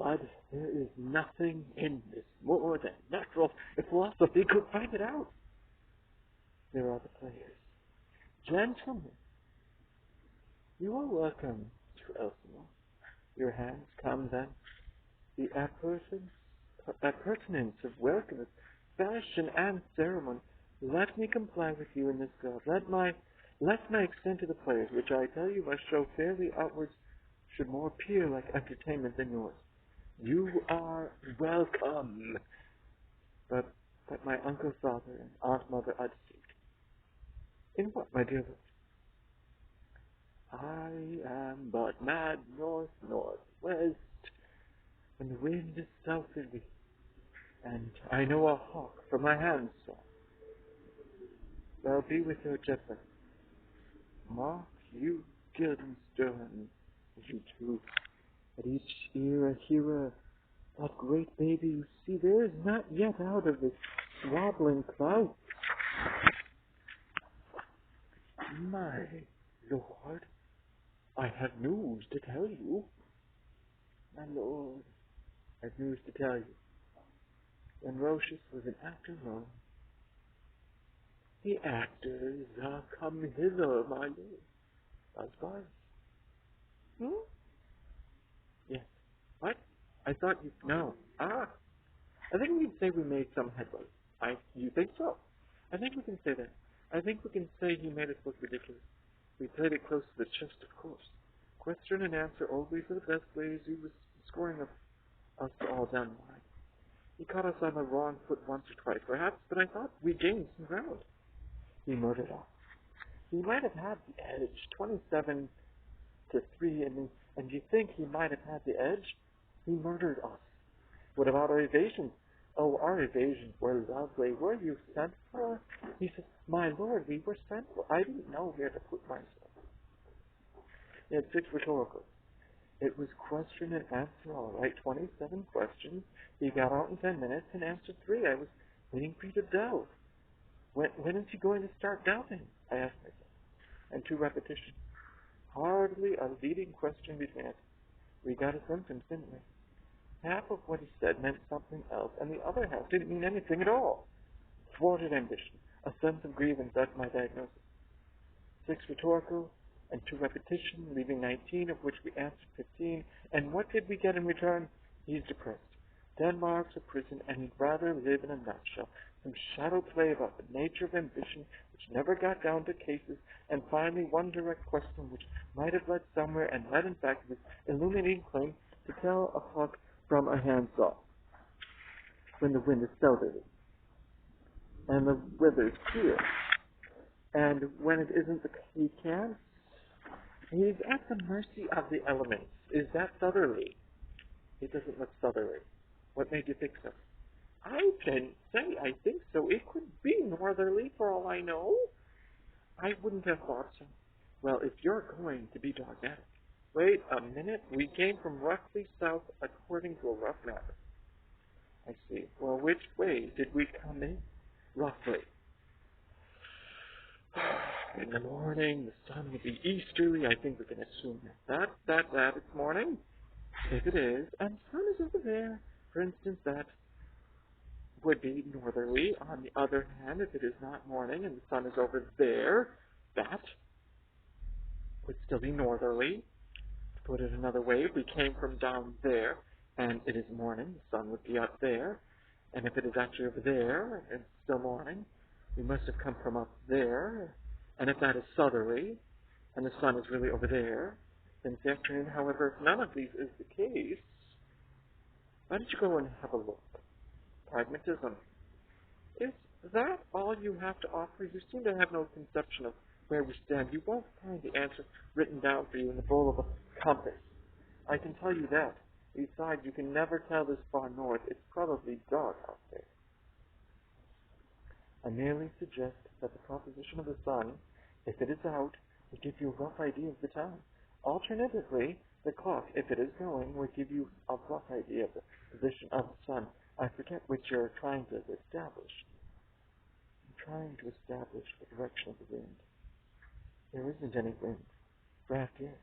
blood. There is nothing in this more than natural if philosophy could find it out. There are the players. Gentlemen, you are welcome to Elsinore. Your hands come then. The appurtenance of welcome, of fashion and ceremony. Let me comply with you in this God. Let my extent to the players, which I tell you must show fairly outwards, should more appear like entertainment than yours. You are welcome. But my uncle, father, and aunt, mother are deceived. In what, my dear lord? I am but mad northwest, when the wind is southerly, and I know a hawk from my hand saw. Well, be with her gentlemen. Mark you, guildenstern, you too. At each ear a hearer, that great baby you see there is not yet out of its swaddling cloud. My lord, I have news to tell you. My lord, I have news to tell you. When Rocius was an actor alone, the actors are come hither, my lord. Buzz. Yes. What? I thought you... No. I think we can say we made some headway. You think so? I think we can say that. I think we can say he made us look ridiculous. We played it close to the chest, of course. Question and answer always are the best ways. He was scoring us all down the line. He caught us on the wrong foot once or twice, perhaps, but I thought we gained some ground. He murdered us. He might have had the edge, 27-3, and you think he might have had the edge? He murdered us. What about our evasions? Oh, our evasions were lovely. Were you sent for? He said, my lord, we were sent for. I didn't know where to put myself. He had 6 rhetoricals. It was question and answer, all right, 27 questions. He got out in 10 minutes and answered 3. I was waiting for you to delve. When is he going to start doubting? I asked myself. And 2 repetitions. Hardly a leading question between us. We got his symptoms, didn't we? Half of what he said meant something else, and the other half didn't mean anything at all. Thwarted ambition, a sense of grievance, that's my diagnosis. 6 rhetorical and 2 repetition, leaving 19, of which we answered 15. And what did we get in return? He's depressed. Denmark's a prison, and he'd rather live in a nutshell. Some shadow play about the nature of ambition, which never got down to cases, and finally 1 direct question which might have led somewhere, and led in fact with illuminating claim to tell a hawk from a handsaw when the wind is southerly and the weather's clear, and when it isn't, he can't. He's at the mercy of the elements. Is that southerly? It doesn't look southerly. What made you think so? I didn't say I think so. It could be northerly for all I know. I wouldn't have thought so. Well, if you're going to be dogmatic. Wait a minute. We came from roughly south according to a rough map. I see. Well, which way did we come in? Roughly. In the morning, the sun will be easterly. I think we can assume that it's morning. If it is, and the sun is over there, for instance, that would be northerly. On the other hand, if it is not morning and the sun is over there, that would still be northerly. To put it another way, if we came from down there and it is morning, the sun would be up there. And if it is actually over there and it's still morning, we must have come from up there. And if that is southerly and the sun is really over there, then it's the afternoon. However, if none of these is the case, why don't you go and have a look? Pragmatism. Is that all you have to offer? You seem to have no conception of where we stand. You won't find the answer written down for you in the bowl of a compass. I can tell you that. Besides, you can never tell this far north. It's probably dark out there. I merely suggest that the proposition of the sun, if it is out, will give you a rough idea of the time. Alternatively, the clock, if it is going, will give you a rough idea of the position of the sun. I forget what you're trying to establish. I'm trying to establish the direction of the wind. There isn't any wind. Draft, yes.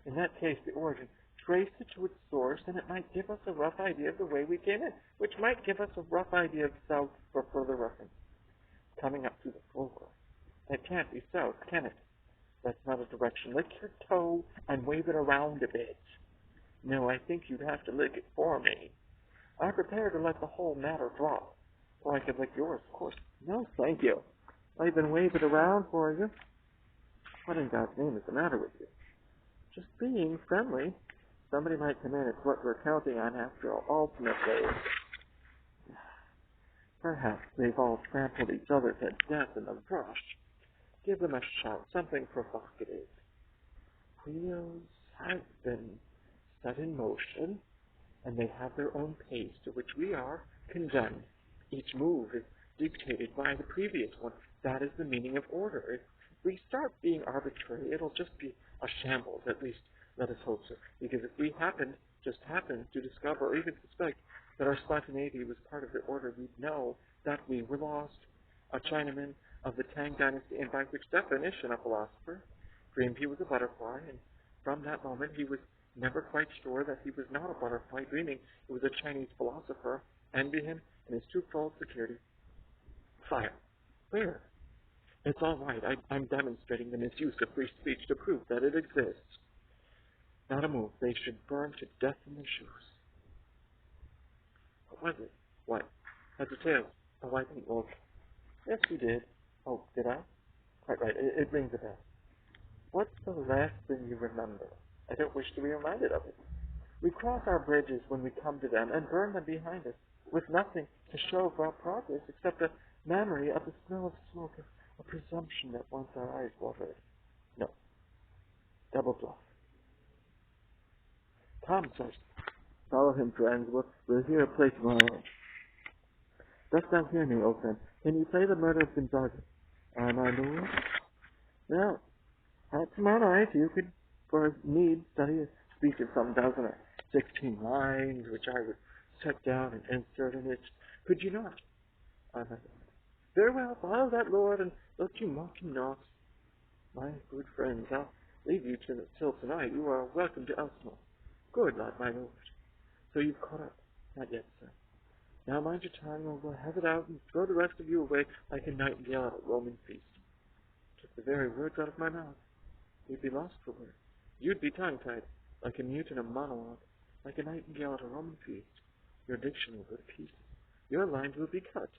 In that case, the origin, trace it to its source, and it might give us a rough idea of the way we came in, which might give us a rough idea of south for further reference. Coming up through the floor. That can't be south, can it? That's not a direction. Lick your toe and wave it around a bit. No, I think you'd have to lick it for me. I'm prepared to let the whole matter drop. Or I could lick yours, of course. No, thank you. I'll even wave it around for you. What in God's name is the matter with you? Just being friendly. Somebody might come in. It's what we're counting on after all, ultimately. Perhaps they've all trampled each other to death in the brush. Give them a shout, something provocative. Wheels have been set in motion, and they have their own pace to which we are condemned. Each move is dictated by the previous one. That is the meaning of order. If we start being arbitrary, it'll just be a shambles, at least let us hope so. Because if we just happened to discover or even suspect that our spontaneity was part of the order, we'd know that we were lost. A Chinaman of the Tang Dynasty, and by which definition a philosopher, dreamed he was a butterfly, and from that moment he was never quite sure that he was not a butterfly, dreaming it was a Chinese philosopher. Envy him and his twofold security. Fire. Where? It's all right. I'm demonstrating the misuse of free speech to prove that it exists. Not a move. They should burn to death in their shoes. What was it? What? Heads or tails? Oh, I didn't look. Yes, you did. Oh, did I? Quite right. It rings a bell. What's the last thing you remember? I don't wish to be reminded of it. We cross our bridges when we come to them and burn them behind us, with nothing to show for our progress except a memory of the smell of smoke, a presumption that once our eyes watered. No. Double bluff. Tom says, follow him, friends. We'll hear a play tomorrow. Dost thou hear me, old friend? Can you play the murder of Gonzaga? My lord? Well, tomorrow night you could, for need, study a speech of some dozen or 16 lines, which I would set down and insert in it. Could you not? My lord. Very well, follow that lord, and don't you mock him not. My good friends, I'll leave you till tonight. You are welcome to Elsinore. Good lad, my lord. So you've caught up? Not yet, sir. Now mind your tongue, or we'll have it out and throw the rest of you away like a nightingale at a Roman feast. Took the very words out of my mouth. We'd be lost for words. You'd be tongue-tied, like a mute in a monologue, like a nightingale at a Roman feast. Your diction will go to pieces. Your lines will be cut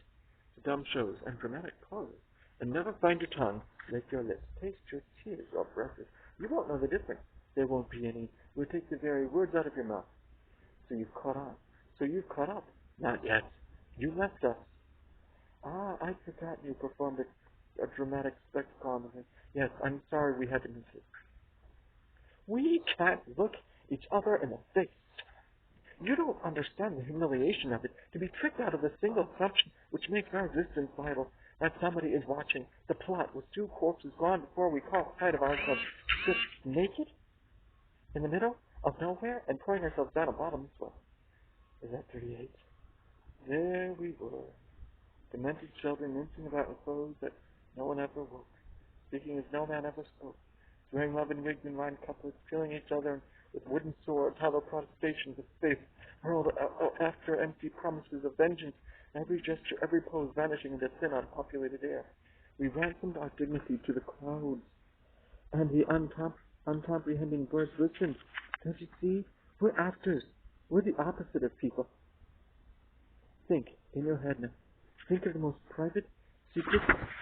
to dumb shows and dramatic pauses. And never find your tongue, lick your lips, taste your tears or breathes. You won't know the difference. There won't be any. We'll take the very words out of your mouth. So you've caught on. So you've caught up. Not yet. You left us. Ah, I'd forgotten you performed a dramatic spectacle on the thing. Yes, I'm sorry we had to miss it. We can't look each other in the face. You don't understand the humiliation of it, to be tricked out of the single assumption which makes our existence vital, that somebody is watching the plot with two corpses gone before we caught sight of ourselves, just naked, in the middle of nowhere, and pouring ourselves down a bottomless well. Is that 38? There we were, demented children mincing about in clothes that no one ever woke, speaking as no man ever spoke, swearing love in wigs and rhymed couplets, killing each other with wooden swords, hollow protestations of faith, hurled after empty promises of vengeance, every gesture, every pose vanishing into thin, unpopulated air. We ransomed our dignity to the clouds, and the uncomprehending birds listened. Don't you see? We're actors. We're the opposite of people. Think, in your head now. Think of the most private, secret,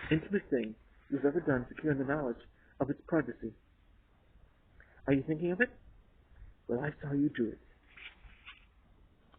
intimate thing you've ever done secure in the knowledge of its privacy. Are you thinking of it? Well, I saw you do it.